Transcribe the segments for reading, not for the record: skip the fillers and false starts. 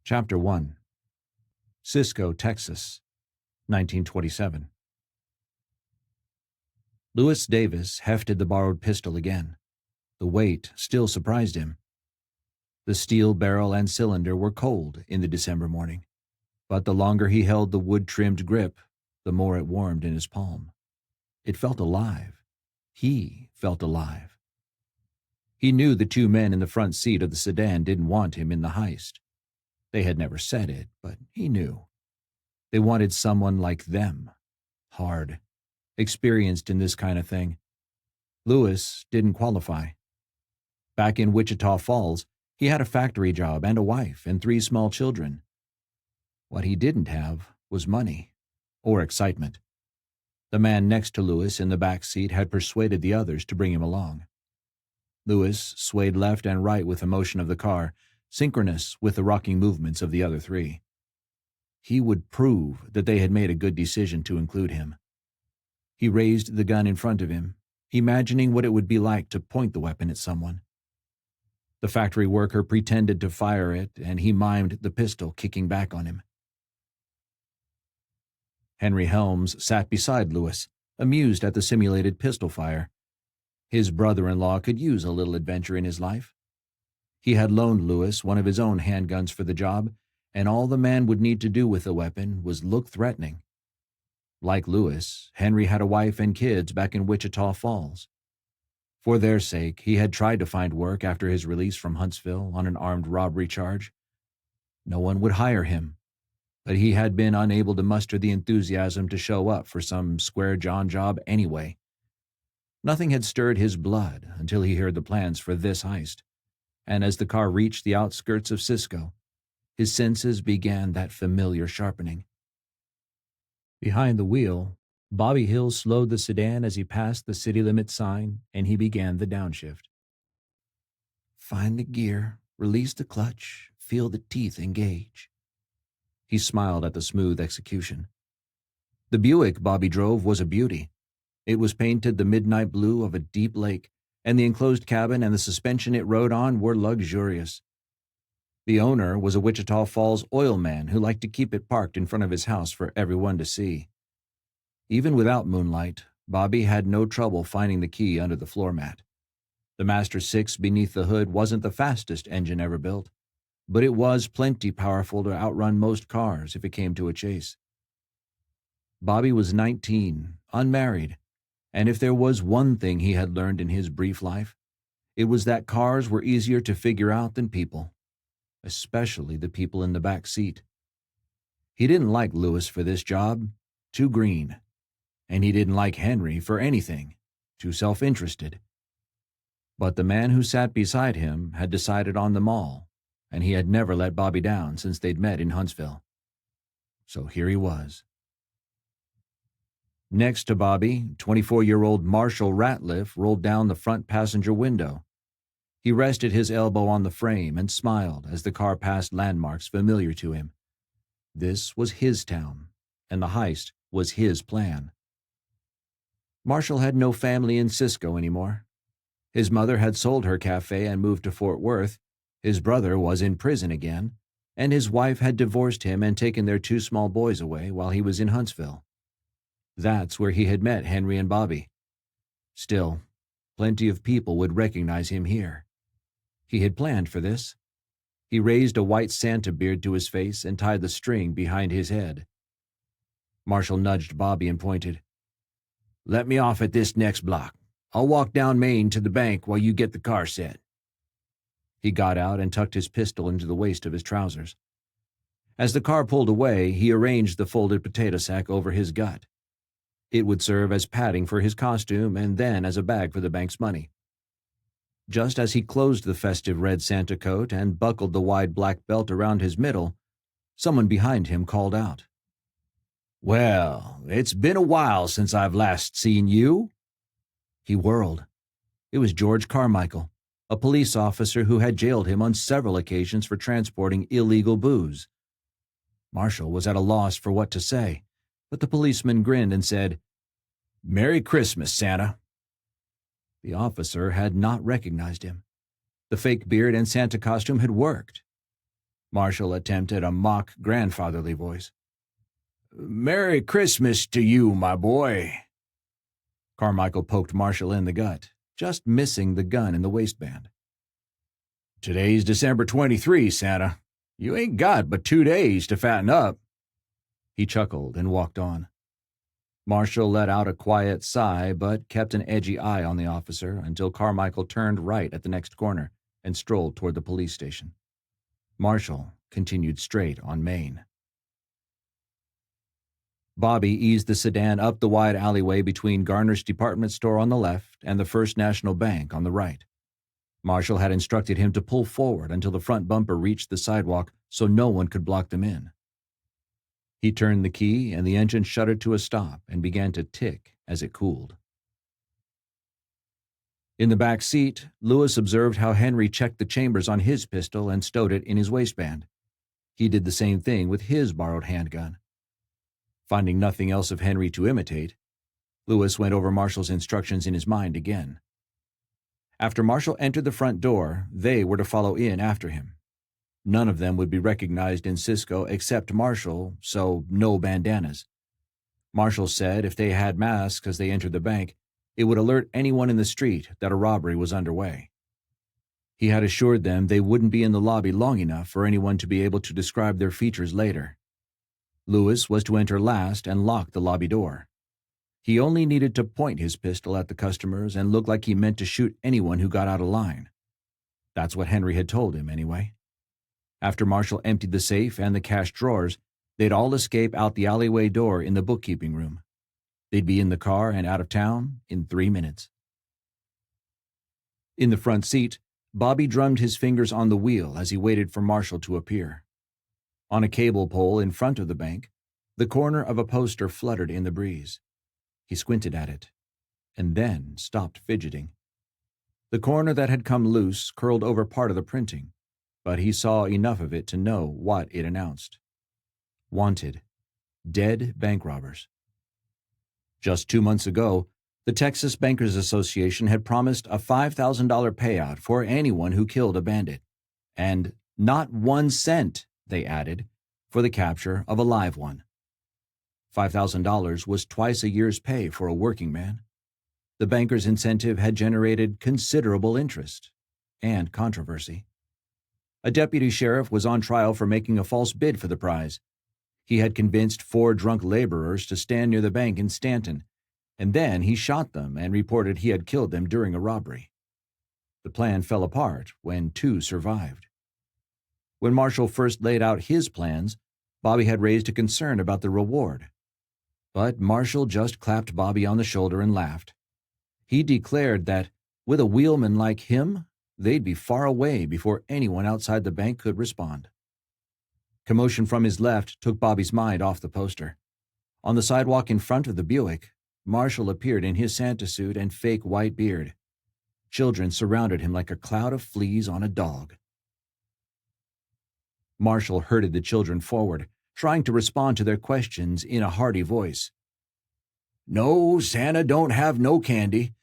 Chapter 1. Cisco, Texas, 1927. Lewis Davis hefted the borrowed pistol again. The weight still surprised him. The steel barrel and cylinder were cold in the December morning, but the longer he held the wood-trimmed grip, the more it warmed in his palm. It felt alive. He felt alive. He knew the two men in the front seat of the sedan didn't want him in the heist. They had never said it, but he knew. They wanted someone like them. Hard. Experienced in this kind of thing. Lewis didn't qualify. Back in Wichita Falls, he had a factory job and a wife and 3 small children. What he didn't have was money or excitement. The man next to Lewis in the back seat had persuaded the others to bring him along. Lewis swayed left and right with the motion of the car, synchronous with the rocking movements of the other 3. He would prove that they had made a good decision to include him. He raised the gun in front of him, imagining what it would be like to point the weapon at someone. The factory worker pretended to fire it, and he mimed the pistol kicking back on him. Henry Helms sat beside Lewis, amused at the simulated pistol fire. His brother-in-law could use a little adventure in his life. He had loaned Lewis one of his own handguns for the job, and all the man would need to do with the weapon was look threatening. Like Lewis, Henry had a wife and kids back in Wichita Falls. For their sake, he had tried to find work after his release from Huntsville on an armed robbery charge. No one would hire him, but he had been unable to muster the enthusiasm to show up for some square-jawed job anyway. Nothing had stirred his blood until he heard the plans for this heist, and as the car reached the outskirts of Cisco, his senses began that familiar sharpening. Behind the wheel, Bobby Hill slowed the sedan as he passed the city limit sign, and he began the downshift. Find the gear, release the clutch, feel the teeth engage. He smiled at the smooth execution. The Buick Bobby drove was a beauty. It was painted the midnight blue of a deep lake, and the enclosed cabin and the suspension it rode on were luxurious. The owner was a Wichita Falls oil man who liked to keep it parked in front of his house for everyone to see. Even without moonlight, Bobby had no trouble finding the key under the floor mat. The Master 6 beneath the hood wasn't the fastest engine ever built, but it was plenty powerful to outrun most cars if it came to a chase. Bobby was 19, unmarried, and if there was one thing he had learned in his brief life, it was that cars were easier to figure out than people, especially the people in the back seat. He didn't like Lewis for this job, too green, and he didn't like Henry for anything, too self-interested. But the man who sat beside him had decided on them all, and he had never let Bobby down since they'd met in Huntsville. So here he was. Next to Bobby, 24-year-old Marshall Ratliff rolled down the front passenger window. He rested his elbow on the frame and smiled as the car passed landmarks familiar to him. This was his town, and the heist was his plan. Marshall had no family in Cisco anymore. His mother had sold her cafe and moved to Fort Worth, his brother was in prison again, and his wife had divorced him and taken their 2 small boys away while he was in Huntsville. That's where he had met Henry and Bobby. Still, plenty of people would recognize him here. He had planned for this. He raised a white Santa beard to his face and tied the string behind his head. Marshall nudged Bobby and pointed. Let me off at this next block. I'll walk down Main to the bank while you get the car set. He got out and tucked his pistol into the waist of his trousers. As the car pulled away, he arranged the folded potato sack over his gut. It would serve as padding for his costume and then as a bag for the bank's money. Just as he closed the festive red Santa coat and buckled the wide black belt around his middle, someone behind him called out. Well, it's been a while since I've last seen you. He whirled. It was George Carmichael, a police officer who had jailed him on several occasions for transporting illegal booze. Marshall was at a loss for what to say, but the policeman grinned and said, Merry Christmas, Santa. The officer had not recognized him. The fake beard and Santa costume had worked. Marshall attempted a mock grandfatherly voice. "Merry Christmas to you, my boy." Carmichael poked Marshall in the gut, just missing the gun in the waistband. "Today's December 23, Santa. You ain't got but 2 days to fatten up." He chuckled and walked on. Marshall let out a quiet sigh but kept an edgy eye on the officer until Carmichael turned right at the next corner and strolled toward the police station. Marshall continued straight on Main. Bobby eased the sedan up the wide alleyway between Garner's department store on the left and the First National Bank on the right. Marshall had instructed him to pull forward until the front bumper reached the sidewalk so no one could block them in. He turned the key and the engine shuddered to a stop and began to tick as it cooled. In the back seat, Lewis observed how Henry checked the chambers on his pistol and stowed it in his waistband. He did the same thing with his borrowed handgun. Finding nothing else of Henry to imitate, Lewis went over Marshall's instructions in his mind again. After Marshall entered the front door, they were to follow in after him. None of them would be recognized in Cisco except Marshall, so no bandanas. Marshall said if they had masks as they entered the bank, it would alert anyone in the street that a robbery was underway. He had assured them they wouldn't be in the lobby long enough for anyone to be able to describe their features later. Lewis was to enter last and lock the lobby door. He only needed to point his pistol at the customers and look like he meant to shoot anyone who got out of line. That's what Henry had told him, anyway. After Marshall emptied the safe and the cash drawers, they'd all escape out the alleyway door in the bookkeeping room. They'd be in the car and out of town in 3 minutes. In the front seat, Bobby drummed his fingers on the wheel as he waited for Marshall to appear. On a cable pole in front of the bank, the corner of a poster fluttered in the breeze. He squinted at it, and then stopped fidgeting. The corner that had come loose curled over part of the printing, but he saw enough of it to know what it announced. Wanted. Dead bank robbers. Just 2 months ago, the Texas Bankers Association had promised a $5,000 payout for anyone who killed a bandit, and not 1 cent, they added, for the capture of a live one. $5,000 was twice a year's pay for a working man. The bankers' incentive had generated considerable interest and controversy. A deputy sheriff was on trial for making a false bid for the prize. He had convinced 4 drunk laborers to stand near the bank in Stanton, and then he shot them and reported he had killed them during a robbery. The plan fell apart when 2 survived. When Marshall first laid out his plans, Bobby had raised a concern about the reward. But Marshall just clapped Bobby on the shoulder and laughed. He declared that, with a wheelman like him, they'd be far away before anyone outside the bank could respond. Commotion from his left took Bobby's mind off the poster. On the sidewalk in front of the Buick, Marshall appeared in his Santa suit and fake white beard. Children surrounded him like a cloud of fleas on a dog. Marshall herded the children forward, trying to respond to their questions in a hearty voice. "No, Santa don't have no candy.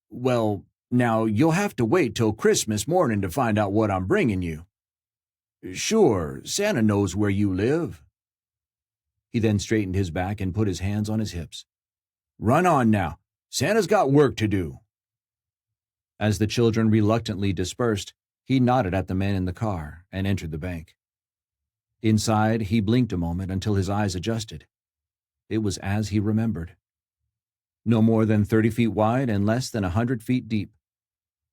Well, now you'll have to wait till Christmas morning to find out what I'm bringing you. Sure, Santa knows where you live." He then straightened his back and put his hands on his hips. "Run on now. Santa's got work to do." As the children reluctantly dispersed, he nodded at the men in the car and entered the bank. Inside, he blinked a moment until his eyes adjusted. It was as he remembered. No more than 30 feet wide and less than 100 feet deep.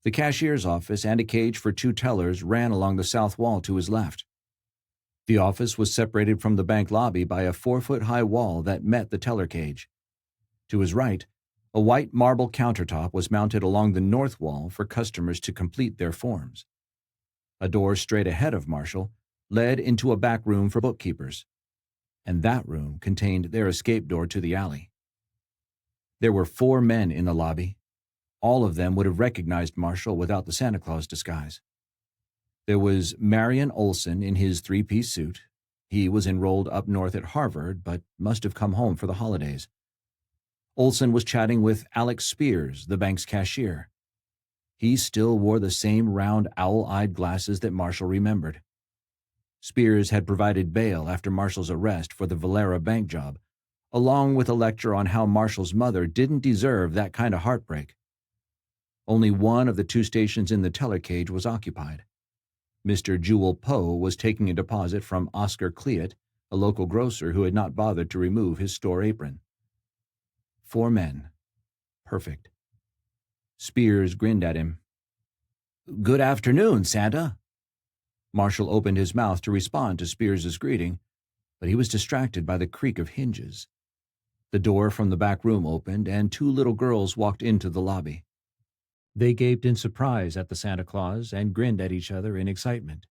The cashier's office and a cage for 2 tellers ran along the south wall to his left. The office was separated from the bank lobby by a 4-foot-high wall that met the teller cage. To his right, a white marble countertop was mounted along the north wall for customers to complete their forms. A door straight ahead of Marshall led into a back room for bookkeepers, and that room contained their escape door to the alley. There were 4 men in the lobby. All of them would have recognized Marshall without the Santa Claus disguise. There was Marion Olson in his 3-piece suit. He was enrolled up north at Harvard, but must have come home for the holidays. Olson was chatting with Alex Spears, the bank's cashier. He still wore the same round owl-eyed glasses that Marshall remembered. Spears had provided bail after Marshall's arrest for the Valera bank job, along with a lecture on how Marshall's mother didn't deserve that kind of heartbreak. Only one of the 2 stations in the teller cage was occupied. Mr. Jewel Poe was taking a deposit from Oscar Cleat, a local grocer who had not bothered to remove his store apron. 4 men. Perfect. Spears grinned at him. "Good afternoon, Santa." Marshall opened his mouth to respond to Spears's greeting, but he was distracted by the creak of hinges. The door from the back room opened, and 2 little girls walked into the lobby. They gaped in surprise at the Santa Claus and grinned at each other in excitement.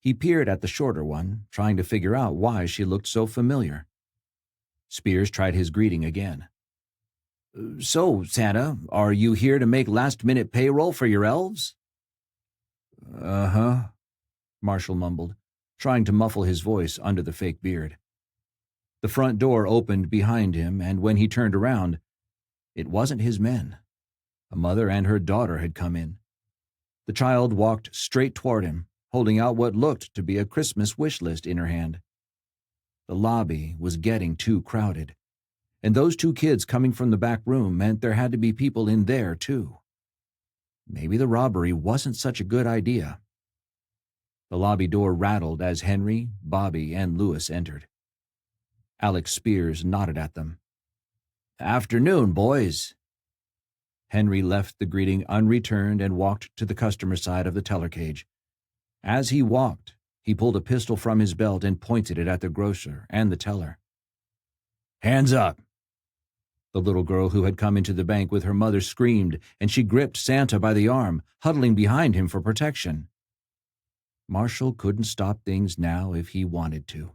He peered at the shorter one, trying to figure out why she looked so familiar. Spears tried his greeting again. "So, Santa, are you here to make last-minute payroll for your elves?" "Uh-huh," Marshall mumbled, trying to muffle his voice under the fake beard. The front door opened behind him, and when he turned around, it wasn't his men. A mother and her daughter had come in. The child walked straight toward him, holding out what looked to be a Christmas wish list in her hand. The lobby was getting too crowded, and those 2 kids coming from the back room meant there had to be people in there, too. Maybe the robbery wasn't such a good idea. The lobby door rattled as Henry, Bobby, and Lewis entered. Alex Spears nodded at them. "Afternoon, boys." Henry left the greeting unreturned and walked to the customer side of the teller cage. As he walked, he pulled a pistol from his belt and pointed it at the grocer and the teller. "Hands up!" The little girl who had come into the bank with her mother screamed, and she gripped Santa by the arm, huddling behind him for protection. Marshall couldn't stop things now if he wanted to.